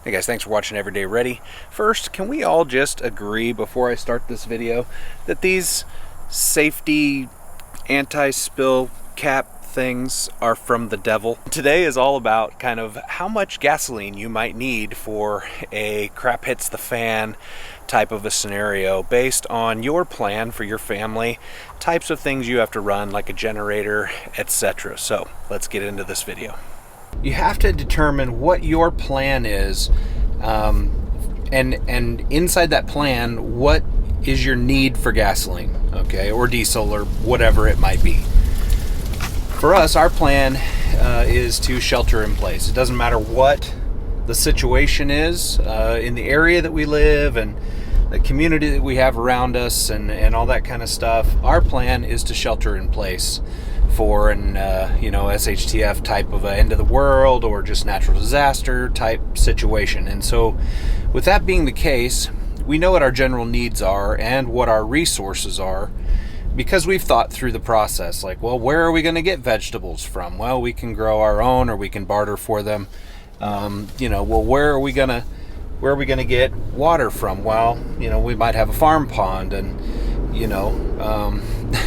Hey guys, thanks for watching Everyday Ready. First, can we all just agree before I start this video that these safety anti-spill cap things are from the devil? Today is all about kind of how much gasoline you might need for a crap hits the fan type of a scenario based on your plan for your family, types of things you have to run like a generator, etc. So let's get into this video. You have to determine what your plan is, and inside that plan, what is your need for gasoline, okay, or diesel, or whatever it might be. For us, our plan is to shelter in place. It doesn't matter what the situation is in the area that we live and the community that we have around us and all that kind of stuff. Our plan is to shelter in place for an SHTF type of a end of the world or just natural disaster type situation. And so with that being the case, we know what our general needs are and what our resources are because we've thought through the process. Like, well, where are we going to get vegetables from? Well, we can grow our own or we can barter for them. Where are we going to get water from? Well, we might have a farm pond and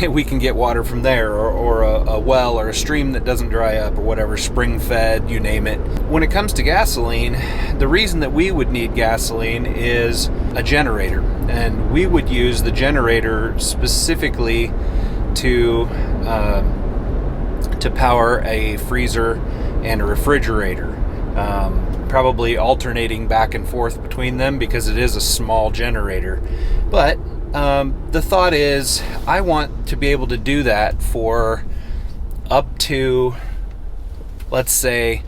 we can get water from there, or a well or a stream that doesn't dry up or whatever, spring fed, you name it. When it comes to gasoline, the reason that we would need gasoline is a generator, and we would use the generator specifically to power a freezer and a refrigerator, probably alternating back and forth between them because it is a small generator. But the thought is I want to be able to do that for up to, let's say,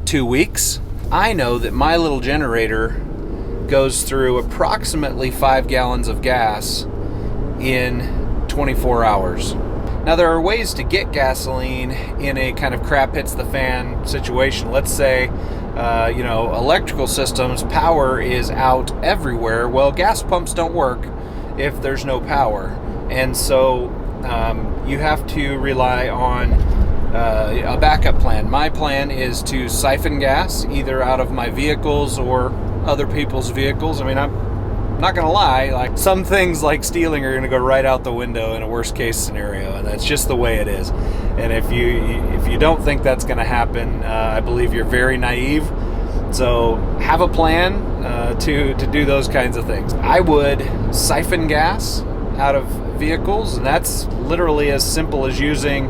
2 weeks. I know that my little generator goes through approximately 5 gallons of gas in 24 hours. Now, there are ways to get gasoline in a kind of crap hits the fan situation. Let's say electrical systems, power is out everywhere. Well, gas pumps don't work if there's no power, and so you have to rely on a backup plan. My plan is to siphon gas either out of my vehicles or other people's vehicles. I mean, I'm not gonna lie, like some things like stealing are gonna go right out the window in a worst case scenario, and that's just the way it is. And if you don't think that's gonna happen, I believe you're very naive. So have a plan to do those kinds of things. I would siphon gas out of vehicles, and that's literally as simple as using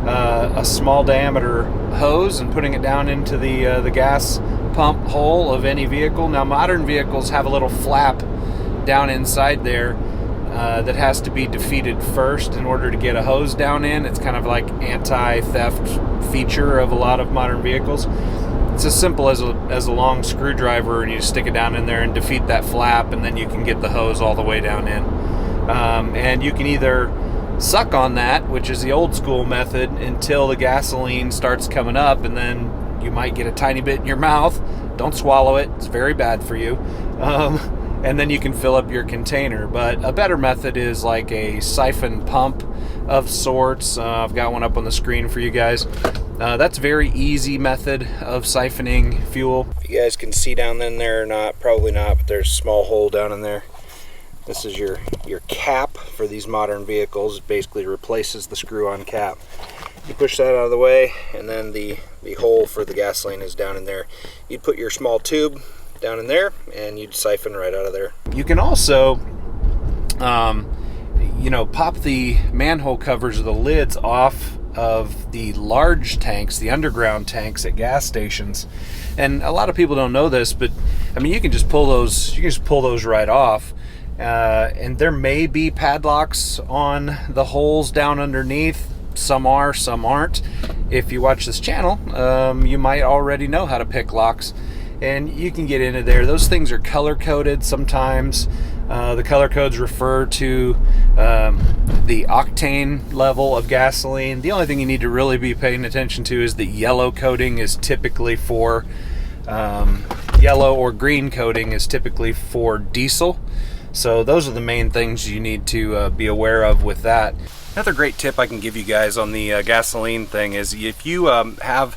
a small diameter hose and putting it down into the gas pump hole of any vehicle. Now, modern vehicles have a little flap down inside there that has to be defeated first in order to get a hose down in. It's kind of like anti-theft feature of a lot of modern vehicles. It's as simple as a long screwdriver, and you stick it down in there and defeat that flap, and then you can get the hose all the way down in. And you can either suck on that, which is the old school method, until the gasoline starts coming up, and then you might get a tiny bit in your mouth. Don't swallow it, it's very bad for you. And then you can fill up your container. But a better method is like a siphon pump of sorts. I've got one up on the screen for you guys. That's a very easy method of siphoning fuel. If you guys can see down in there or not, probably not, but there's a small hole down in there. This is your cap for these modern vehicles. It basically replaces the screw-on cap. You push that out of the way, and then the hole for the gasoline is down in there. You'd put your small tube down in there, and you'd siphon right out of there. You can also pop the manhole covers or the lids off of the large tanks, the underground tanks at gas stations. And a lot of people don't know this, but I mean, you can just pull those right off. And there may be padlocks on the holes down underneath. Some are, some aren't. If you watch this channel, you might already know how to pick locks, and you can get into there. Those things are color coded sometimes. The color codes refer to the octane level of gasoline. The only thing you need to really be paying attention to is the yellow coating is typically for yellow, or green coating is typically for diesel. So those are the main things you need to be aware of with that. Another great tip I can give you guys on the gasoline thing is if you have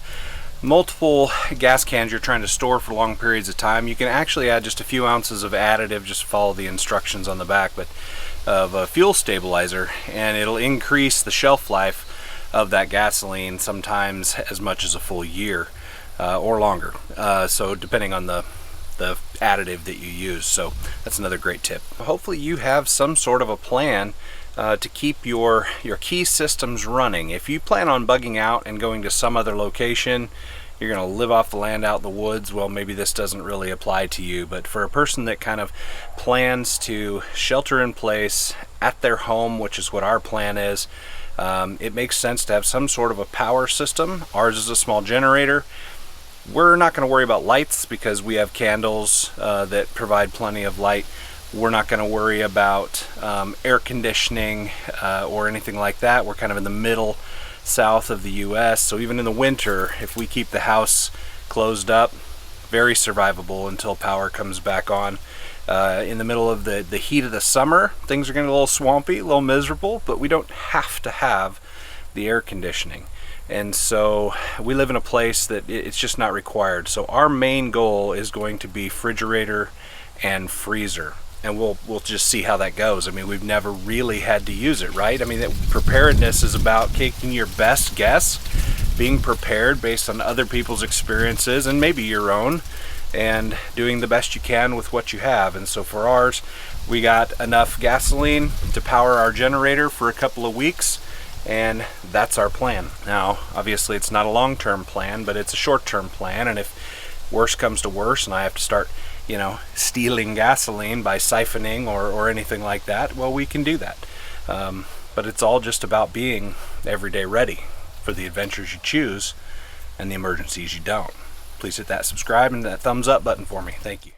multiple gas cans you're trying to store for long periods of time, you can actually add just a few ounces of additive, just follow the instructions on the back, but of a fuel stabilizer, and it'll increase the shelf life of that gasoline, sometimes as much as a full year or longer, so depending on the additive that you use. So that's another great tip. Hopefully you have some sort of a plan to keep your key systems running. If you plan on bugging out and going to some other location, you're going to live off the land out in the woods, well, maybe this doesn't really apply to you. But for a person that kind of plans to shelter in place at their home, which is what our plan is, it makes sense to have some sort of a power system. Ours is a small generator. We're not going to worry about lights because we have candles that provide plenty of light. We're not going to worry about air conditioning or anything like that. We're kind of in the middle south of the US, so even in the winter, if we keep the house closed up, very survivable until power comes back on. In the middle of the heat of the summer, things are getting a little swampy, a little miserable, but we don't have to have the air conditioning. And so we live in a place that it's just not required. So our main goal is going to be refrigerator and freezer. And we'll just see how that goes. I mean, we've never really had to use it, right? I mean, preparedness is about taking your best guess, being prepared based on other people's experiences and maybe your own, and doing the best you can with what you have. And so for ours, we got enough gasoline to power our generator for a couple of weeks, and that's our plan. Now, obviously it's not a long-term plan, but it's a short-term plan, and if worse comes to worse and I have to start stealing gasoline by siphoning or anything like that, well, we can do that. But it's all just about being everyday ready for the adventures you choose and the emergencies you don't. Please hit that subscribe and that thumbs up button for me. Thank you.